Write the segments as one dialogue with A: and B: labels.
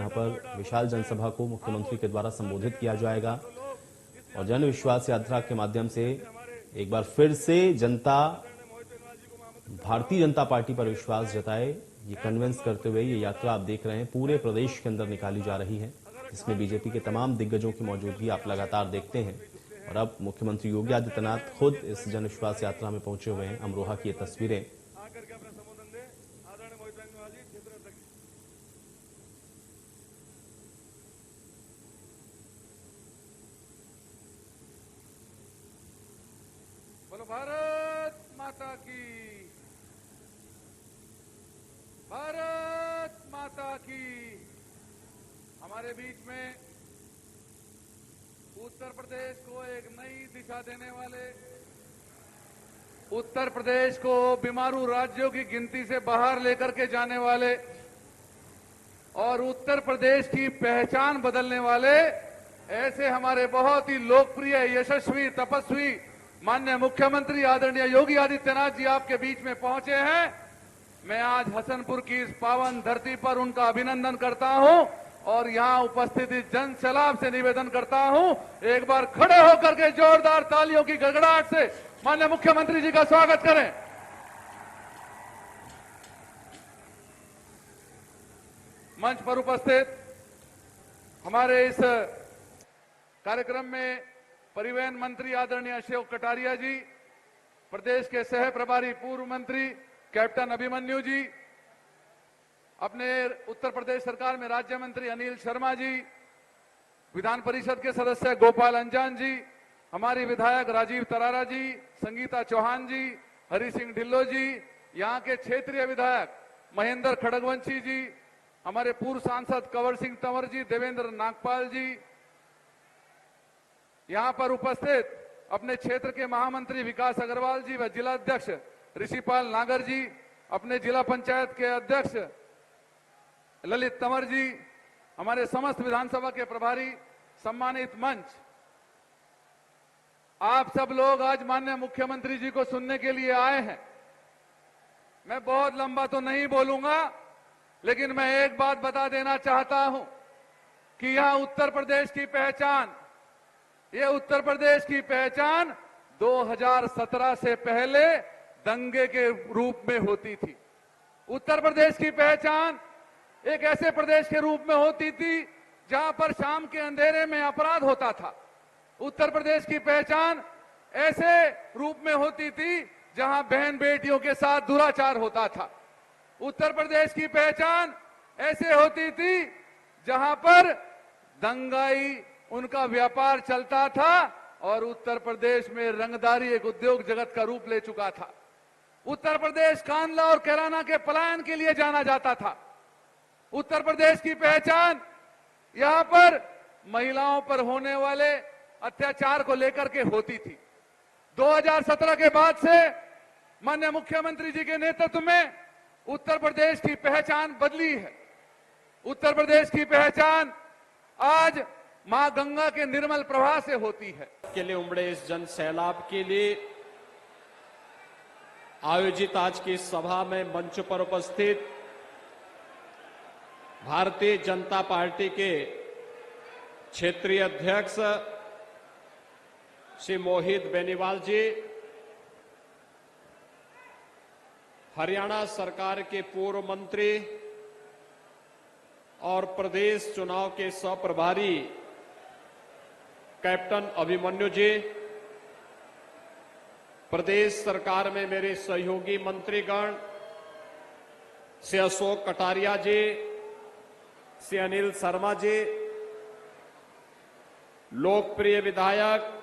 A: जहां पर विशाल जनसभा को मुख्यमंत्री के द्वारा संबोधित किया जाएगा और जन विश्वास यात्रा के माध्यम से एक बार फिर से जनता भारतीय जनता पार्टी पर विश्वास जताए, ये कन्विंस करते हुए ये यात्रा आप देख रहे हैं पूरे प्रदेश के अंदर निकाली जा रही है, जिसमें बीजेपी के तमाम दिग्गजों की मौजूदगी आप लगातार देखते हैं। और अब मुख्यमंत्री योगी आदित्यनाथ खुद इस जन विश्वास यात्रा में पहुंचे हुए हैं। अमरोहा की ये तस्वीरें।
B: बोलो भारत माता की, भारत माता की। हमारे बीच में उत्तर प्रदेश को एक नई दिशा देने वाले, उत्तर प्रदेश को बीमारू राज्यों की गिनती से बाहर लेकर के जाने वाले और उत्तर प्रदेश की पहचान बदलने वाले ऐसे हमारे बहुत ही लोकप्रिय, यशस्वी, तपस्वी माननीय मुख्यमंत्री आदरणीय योगी आदित्यनाथ जी आपके बीच में पहुंचे हैं। मैं आज हसनपुर की इस पावन धरती पर उनका अभिनंदन करता हूं और यहां उपस्थित इस जन सैलाब से निवेदन करता हूं, एक बार खड़े होकर के जोरदार तालियों की गड़गड़ाहट से माननीय मुख्यमंत्री जी का स्वागत करें। मंच पर उपस्थित हमारे इस कार्यक्रम में परिवहन मंत्री आदरणीय अशोक कटारिया जी, प्रदेश के सह प्रभारी पूर्व मंत्री कैप्टन अभिमन्यु जी, अपने उत्तर प्रदेश सरकार में राज्य मंत्री अनिल शर्मा जी, विधान परिषद के सदस्य गोपाल अंजान जी, हमारी विधायक राजीव तरारा जी, संगीता चौहान जी, हरि सिंह ढिल्लो जी, यहाँ के क्षेत्रीय विधायक महेंद्र खड़गवंशी जी, हमारे पूर्व सांसद कंवर सिंह तंवर जी, देवेंद्र नागपाल जी, यहाँ पर उपस्थित अपने क्षेत्र के महामंत्री विकास अग्रवाल जी व जिला अध्यक्ष ऋषिपाल नागर जी, अपने जिला पंचायत के अध्यक्ष ललित तंवर जी, हमारे समस्त विधानसभा के प्रभारी, सम्मानित मंच, आप सब लोग आज माननीय मुख्यमंत्री जी को सुनने के लिए आए हैं। मैं बहुत लंबा तो नहीं बोलूंगा, लेकिन मैं एक बात बता देना चाहता हूं कि यह उत्तर प्रदेश की पहचान, ये उत्तर प्रदेश की पहचान 2017 से पहले दंगे के रूप में होती थी। उत्तर प्रदेश की पहचान एक ऐसे प्रदेश के रूप में होती थी जहां पर शाम के अंधेरे में अपराध होता था। उत्तर प्रदेश की पहचान ऐसे रूप में होती थी जहां बहन बेटियों के साथ दुराचार होता था। उत्तर प्रदेश की पहचान ऐसे होती थी जहां पर दंगाई उनका व्यापार चलता था और उत्तर प्रदेश में रंगदारी एक उद्योग जगत का रूप ले चुका था। उत्तर प्रदेश कांदला और कैराना के पलायन के लिए जाना जाता था। उत्तर प्रदेश की पहचान यहां पर महिलाओं पर होने वाले अत्याचार को लेकर के होती थी। 2017 के बाद से माननीय मुख्यमंत्री जी के नेतृत्व में उत्तर प्रदेश की पहचान बदली है। उत्तर प्रदेश की पहचान आज मां गंगा के निर्मल प्रवाह से होती है।
C: के लिए उमड़े इस जन सैलाब के लिए आयोजित आज की सभा में मंच पर उपस्थित भारतीय जनता पार्टी के क्षेत्रीय अध्यक्ष श्री मोहित बेनीवाल जी, हरियाणा सरकार के पूर्व मंत्री और प्रदेश चुनाव के सह-प्रभारी कैप्टन अभिमन्यु जी, प्रदेश सरकार में मेरे सहयोगी मंत्रीगण श्री अशोक कटारिया जी, श्री अनिल शर्मा जी, लोकप्रिय विधायक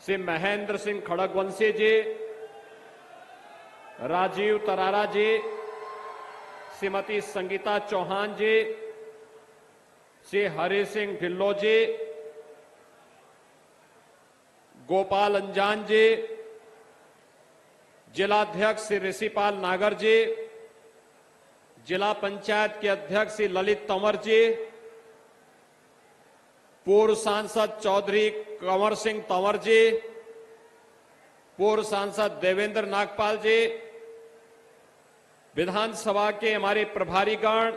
C: श्री महेंद्र सिंह खड़गवंशी जी, राजीव तरारा जी, श्रीमती संगीता चौहान जी, श्री हरि सिंह ढिल्लो जी, गोपाल अंजान जी, जिलाध्यक्ष श्री ऋषिपाल नागर जी, जिला पंचायत के अध्यक्ष श्री ललित तंवर जी, पूर्व सांसद चौधरी कंवर सिंह तंवर जी, पूर्व सांसद देवेंद्र नागपाल जी, विधानसभा के हमारे प्रभारीगण,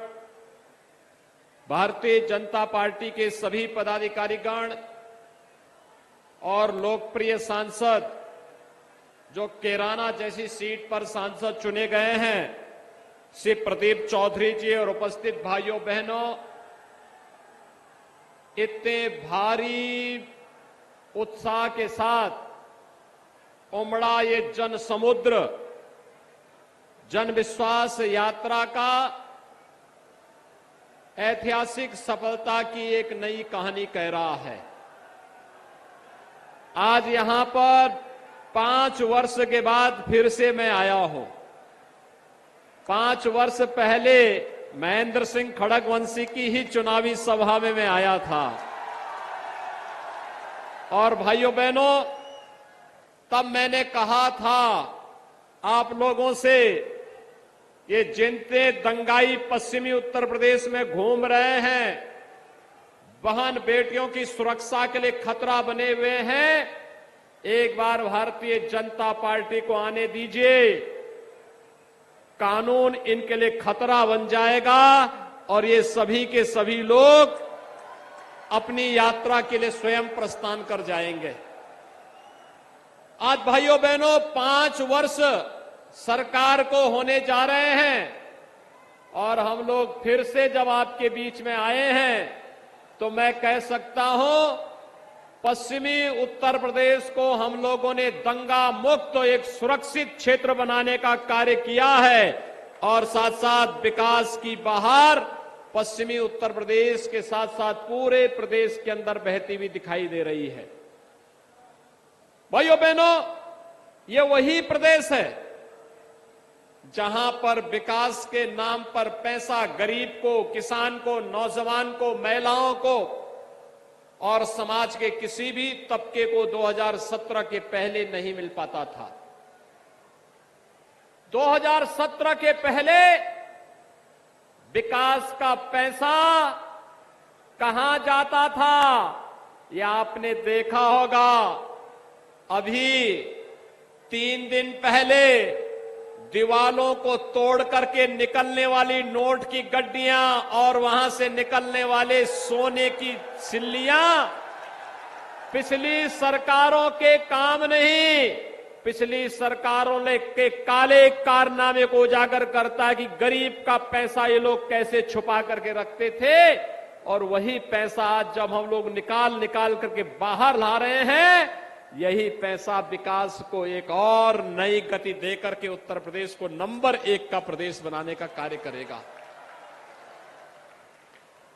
C: भारतीय जनता पार्टी के सभी पदाधिकारीगण और लोकप्रिय सांसद जो कैराना जैसी सीट पर सांसद चुने गए हैं, श्री प्रदीप चौधरी जी और उपस्थित भाइयों बहनों, इतने भारी उत्साह के साथ उमड़ा ये जन समुद्र जन विश्वास यात्रा का ऐतिहासिक सफलता की एक नई कहानी कह रहा है। आज यहां पर 5 वर्ष के बाद फिर से मैं आया हूं। 5 वर्ष पहले महेंद्र सिंह खड़गवंशी की ही चुनावी सभा में मैं आया था और भाइयों बहनों, तब मैंने कहा था आप लोगों से, ये जिनते दंगाई पश्चिमी उत्तर प्रदेश में घूम रहे हैं, बहन बेटियों की सुरक्षा के लिए खतरा बने हुए हैं, एक बार भारतीय जनता पार्टी को आने दीजिए, कानून इनके लिए खतरा बन जाएगा और ये सभी के सभी लोग अपनी यात्रा के लिए स्वयं प्रस्थान कर जाएंगे। आज भाइयों बहनों 5 वर्ष सरकार को होने जा रहे हैं और हम लोग फिर से जब आपके बीच में आए हैं तो मैं कह सकता हूं, पश्चिमी उत्तर प्रदेश को हम लोगों ने दंगा मुक्त एक सुरक्षित क्षेत्र बनाने का कार्य किया है और साथ साथ विकास की बहार पश्चिमी उत्तर प्रदेश के साथ साथ पूरे प्रदेश के अंदर बहती हुई दिखाई दे रही है। भाइयों बहनों, ये वही प्रदेश है जहां पर विकास के नाम पर पैसा गरीब को, किसान को, नौजवान को, महिलाओं को और समाज के किसी भी तबके को 2017 के पहले नहीं मिल पाता था। 2017 के पहले विकास का पैसा कहां जाता था, यह आपने देखा होगा। अभी 3 दिन पहले दीवालों को तोड़ करके निकलने वाली नोट की गड्डियां और वहां से निकलने वाले सोने की सिल्लियां पिछली सरकारों के काम नहीं, पिछली सरकारों ने के काले कारनामे को उजागर करता है कि गरीब का पैसा ये लोग कैसे छुपा करके रखते थे और वही पैसा आज जब हम लोग निकाल करके बाहर ला रहे हैं, यही पैसा विकास को एक और नई गति देकर के उत्तर प्रदेश को नंबर 1 का प्रदेश बनाने का कार्य करेगा।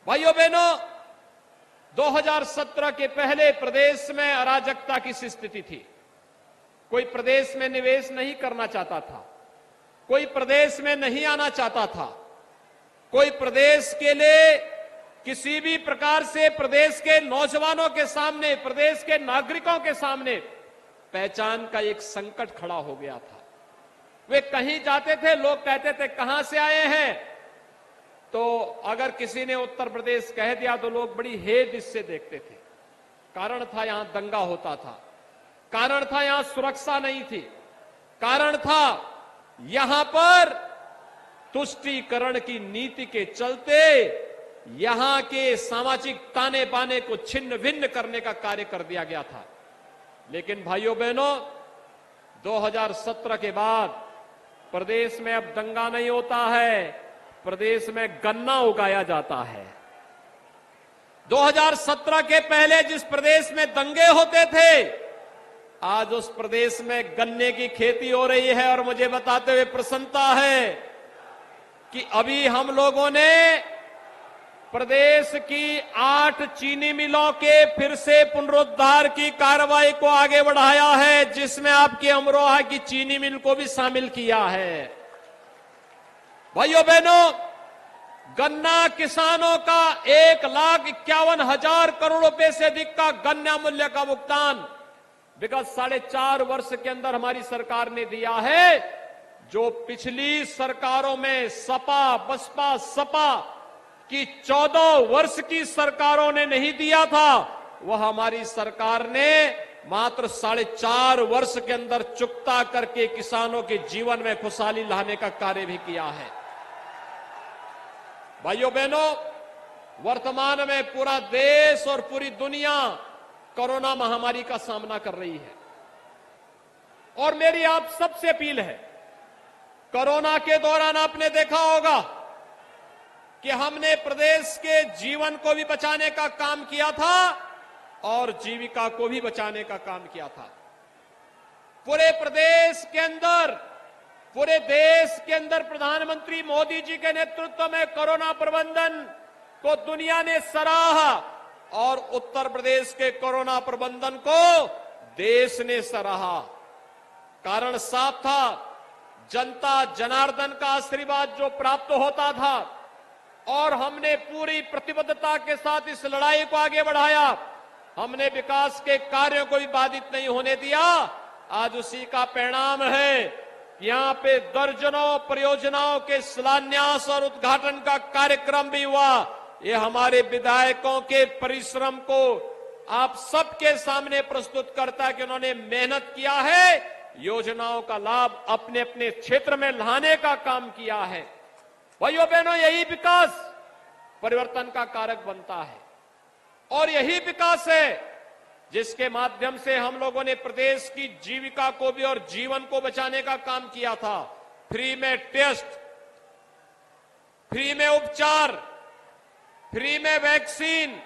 C: भाइयों बहनों, 2017 के पहले प्रदेश में अराजकता की स्थिति थी। कोई प्रदेश में निवेश नहीं करना चाहता था, कोई प्रदेश में नहीं आना चाहता था, कोई प्रदेश के लिए किसी भी प्रकार से प्रदेश के नौजवानों के सामने, प्रदेश के नागरिकों के सामने पहचान का एक संकट खड़ा हो गया था। वे कहीं जाते थे, लोग कहते थे कहां से आए हैं, तो अगर किसी ने उत्तर प्रदेश कह दिया तो लोग बड़ी हेद इससे देखते थे। कारण था यहां दंगा होता था, कारण था यहां सुरक्षा नहीं थी, कारण था यहां पर तुष्टीकरण की नीति के चलते यहां के सामाजिक ताने बाने को छिन्न भिन्न करने का कार्य कर दिया गया था। लेकिन भाइयों बहनों, 2017 के बाद प्रदेश में अब दंगा नहीं होता है, प्रदेश में गन्ना उगाया जाता है। 2017 के पहले जिस प्रदेश में दंगे होते थे, आज उस प्रदेश में गन्ने की खेती हो रही है और मुझे बताते हुए प्रसन्नता है कि अभी हम लोगों ने प्रदेश की 8 चीनी मिलों के फिर से पुनरुद्धार की कार्रवाई को आगे बढ़ाया है, जिसमें आपकी अमरोहा की चीनी मिल को भी शामिल किया है। भाइयों बहनों, गन्ना किसानों का 1,51,000 करोड़ रुपए से अधिक का गन्ना मूल्य का भुगतान विगत 4.5 वर्ष के अंदर हमारी सरकार ने दिया है, जो पिछली सरकारों में सपा, बसपा, सपा की 14 वर्ष की सरकारों ने नहीं दिया था, वह हमारी सरकार ने मात्र 4.5 वर्ष के अंदर चुकता करके किसानों के जीवन में खुशहाली लाने का कार्य भी किया है। भाइयों बहनों, वर्तमान में पूरा देश और पूरी दुनिया कोरोना महामारी का सामना कर रही है। और मेरी आप सबसे अपील है, कोरोना के दौरान आपने देखा होगा कि हमने प्रदेश के जीवन को भी बचाने का काम किया था और जीविका को भी बचाने का काम किया था। पूरे प्रदेश के अंदर, पूरे देश के अंदर प्रधानमंत्री मोदी जी के नेतृत्व में कोरोना प्रबंधन को दुनिया ने सराहा और उत्तर प्रदेश के कोरोना प्रबंधन को देश ने सराहा। कारण साफ था, जनता जनार्दन का आशीर्वाद जो प्राप्त होता था और हमने पूरी प्रतिबद्धता के साथ इस लड़ाई को आगे बढ़ाया। हमने विकास के कार्यों को भी बाधित नहीं होने दिया। आज उसी का परिणाम है कि यहां पे दर्जनों परियोजनाओं के शिलान्यास और उद्घाटन का कार्यक्रम भी हुआ। ये हमारे विधायकों के परिश्रम को आप सबके सामने प्रस्तुत करता है कि उन्होंने मेहनत किया है, योजनाओं का लाभ अपने अपने क्षेत्र में लाने का काम किया है। भाइयों बहनों, यही विकास परिवर्तन का कारक बनता है और यही विकास है जिसके माध्यम से हम लोगों ने प्रदेश की जीविका को भी और जीवन को बचाने का काम किया था। फ्री में टेस्ट, फ्री में उपचार, फ्री में वैक्सीन,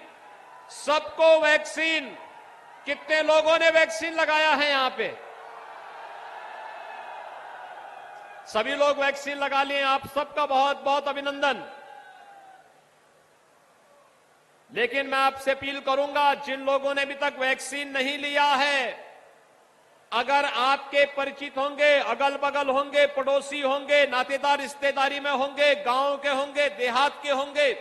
C: सबको वैक्सीन। कितने लोगों ने वैक्सीन लगाया है यहां पे? सभी लोग वैक्सीन लगा लिए। आप सबका बहुत बहुत अभिनंदन। लेकिन मैं आपसे अपील करूंगा, जिन लोगों ने अभी तक वैक्सीन नहीं लिया है, अगर आपके परिचित होंगे, अगल बगल होंगे, पड़ोसी होंगे, नातेदार रिश्तेदारी में होंगे, गांव के होंगे, देहात के होंगे,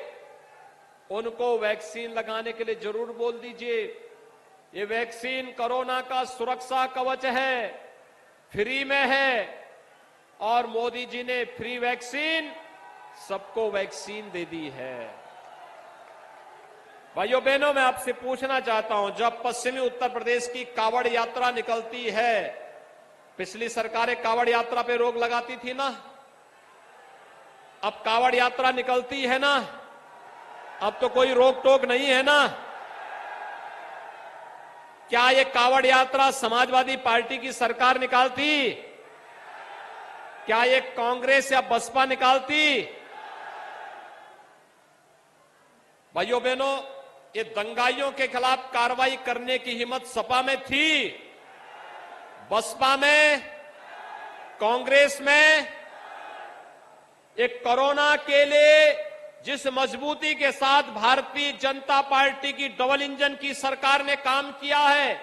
C: उनको वैक्सीन लगाने के लिए जरूर बोल दीजिए। ये वैक्सीन कोरोना का सुरक्षा कवच है, फ्री में है और मोदी जी ने फ्री वैक्सीन सबको वैक्सीन दे दी है। भाइयों बहनों, मैं आपसे पूछना चाहता हूं, जब पश्चिमी उत्तर प्रदेश की कावड़ यात्रा निकलती है, पिछली सरकारें कावड़ यात्रा पे रोक लगाती थी ना, अब कावड़ यात्रा निकलती है ना, अब तो कोई रोक टोक नहीं है ना। क्या ये कावड़ यात्रा समाजवादी पार्टी की सरकार निकालती? क्या ये कांग्रेस या बसपा निकालती? भाइयों बहनों, ये दंगाइयों के खिलाफ कार्रवाई करने की हिम्मत सपा में थी, बसपा में, कांग्रेस में। एक कोरोना के लिए जिस मजबूती के साथ भारतीय जनता पार्टी की डबल इंजन की सरकार ने काम किया है,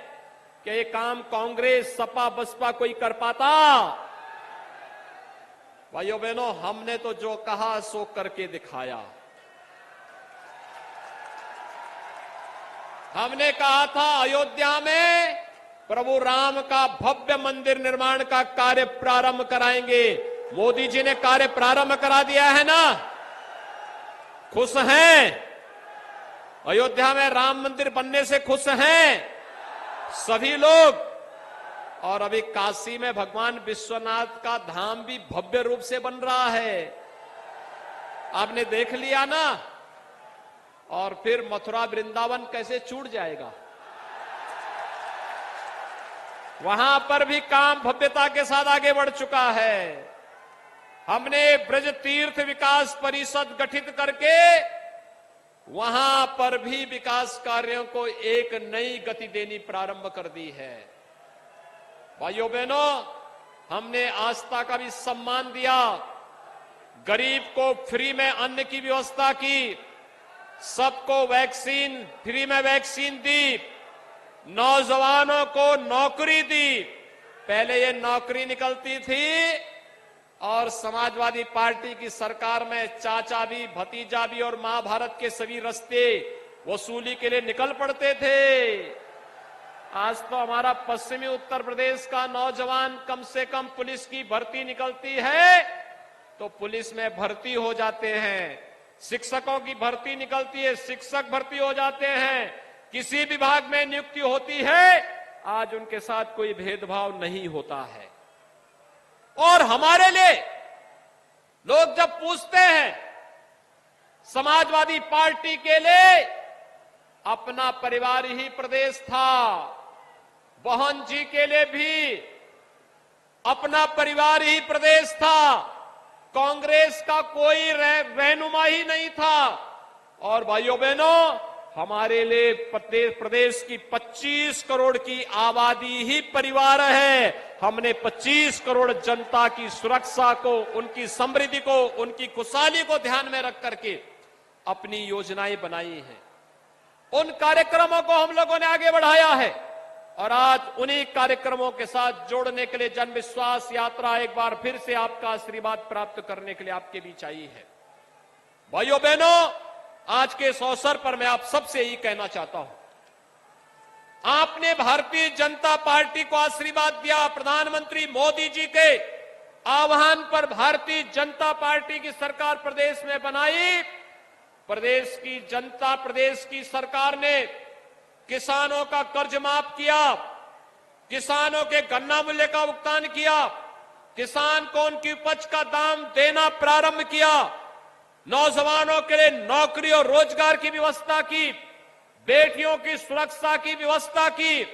C: क्या ये काम कांग्रेस, सपा, बसपा कोई कर पाता? भाइयों बहनों, हमने तो जो कहा सो करके दिखाया। हमने कहा था अयोध्या में प्रभु राम का भव्य मंदिर निर्माण का कार्य प्रारंभ कराएंगे। मोदी जी ने कार्य प्रारंभ करा दिया है ना। खुश हैं? अयोध्या में राम मंदिर बनने से खुश हैं सभी लोग। और अभी काशी में भगवान विश्वनाथ का धाम भी भव्य रूप से बन रहा है, आपने देख लिया ना। और फिर मथुरा वृंदावन कैसे छूट जाएगा? वहां पर भी काम भव्यता के साथ आगे बढ़ चुका है। हमने ब्रज तीर्थ विकास परिषद गठित करके वहां पर भी विकास कार्यों को एक नई गति देनी प्रारंभ कर दी है। भाइयों बहनों, हमने आस्था का भी सम्मान दिया, गरीब को फ्री में अन्न की व्यवस्था की, सबको वैक्सीन, फ्री में वैक्सीन दी, नौजवानों को नौकरी दी। पहले ये नौकरी निकलती थी और समाजवादी पार्टी की सरकार में चाचा भी, भतीजा भी और महाभारत के सभी रास्ते वसूली के लिए निकल पड़ते थे। आज तो हमारा पश्चिमी उत्तर प्रदेश का नौजवान कम से कम पुलिस की भर्ती निकलती है तो पुलिस में भर्ती हो जाते हैं, शिक्षकों की भर्ती निकलती है, शिक्षक भर्ती हो जाते हैं, किसी विभाग में नियुक्ति होती है, आज उनके साथ कोई भेदभाव नहीं होता है। और हमारे लिए लोग जब पूछते हैं समाजवादी पार्टी के लिए अपना परिवार ही प्रदेश था। बहन जी के लिए भी अपना परिवार ही प्रदेश था। कांग्रेस का कोई रहनुमा ही नहीं था। और भाइयों बहनों, हमारे लिए प्रदेश की 25 करोड़ की आबादी ही परिवार है। हमने 25 करोड़ जनता की सुरक्षा को, उनकी समृद्धि को, उनकी खुशहाली को ध्यान में रख करके अपनी योजनाएं बनाई हैं। उन कार्यक्रमों को हम लोगों ने आगे बढ़ाया है और आज उन्हीं कार्यक्रमों के साथ जोड़ने के लिए जन विश्वास यात्रा एक बार फिर से आपका आशीर्वाद प्राप्त करने के लिए आपके बीच आई है। भाइयों बहनों, आज के इस अवसर पर मैं आप सबसे यही कहना चाहता हूं, आपने भारतीय जनता पार्टी को आशीर्वाद दिया। प्रधानमंत्री मोदी जी के आह्वान पर भारतीय जनता पार्टी की सरकार प्रदेश में बनाई। प्रदेश की जनता, प्रदेश की सरकार ने किसानों का कर्ज माफ किया, किसानों के गन्ना मूल्य का भुगतान किया, किसान को उनकी उपज का दाम देना प्रारंभ किया, नौजवानों के लिए नौकरी और रोजगार की व्यवस्था की, बेटियों की सुरक्षा की व्यवस्था की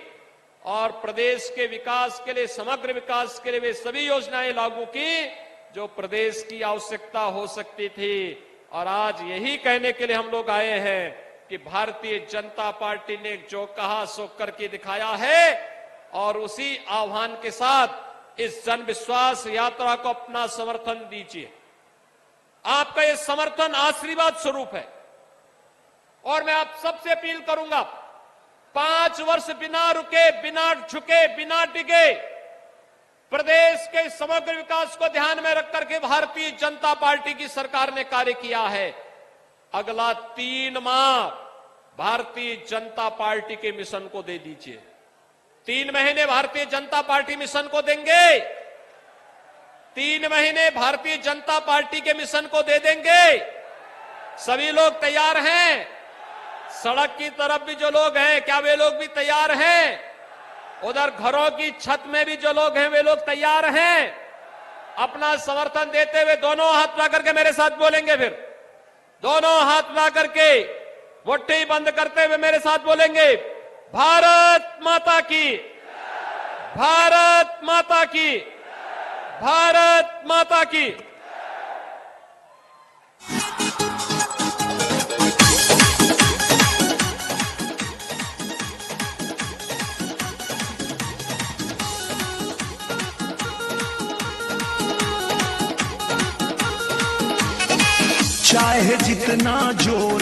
C: और प्रदेश के विकास के लिए, समग्र विकास के लिए वे सभी योजनाएं लागू की जो प्रदेश की आवश्यकता हो सकती थी। और आज यही कहने के लिए हम लोग आए हैं कि भारतीय जनता पार्टी ने जो कहा सो करके दिखाया है और उसी आह्वान के साथ इस जन विश्वास यात्रा को अपना समर्थन दीजिए। आपका ये समर्थन आशीर्वाद स्वरूप है और मैं आप सबसे अपील करूंगा, 5 वर्ष बिना रुके, बिना झुके, बिना डिगे प्रदेश के समग्र विकास को ध्यान में रख करके भारतीय जनता पार्टी की सरकार ने कार्य किया है। अगला 3 माह भारतीय जनता पार्टी के मिशन को दे दीजिए। 3 महीने भारतीय जनता पार्टी मिशन को देंगे। 3 महीने भारतीय जनता पार्टी के मिशन को दे देंगे। सभी लोग तैयार हैं? सड़क की तरफ भी जो लोग हैं, क्या वे लोग भी तैयार हैं? उधर घरों की छत में भी जो लोग हैं, वे लोग तैयार हैं? अपना समर्थन देते हुए दोनों हाथ ला करके मेरे साथ बोलेंगे। फिर दोनों हाथ ला करके मुट्ठी बंद करते हुए मेरे साथ बोलेंगे, भारत माता की, भारत माता की, भारत माता की।
D: चाहे जितना जोर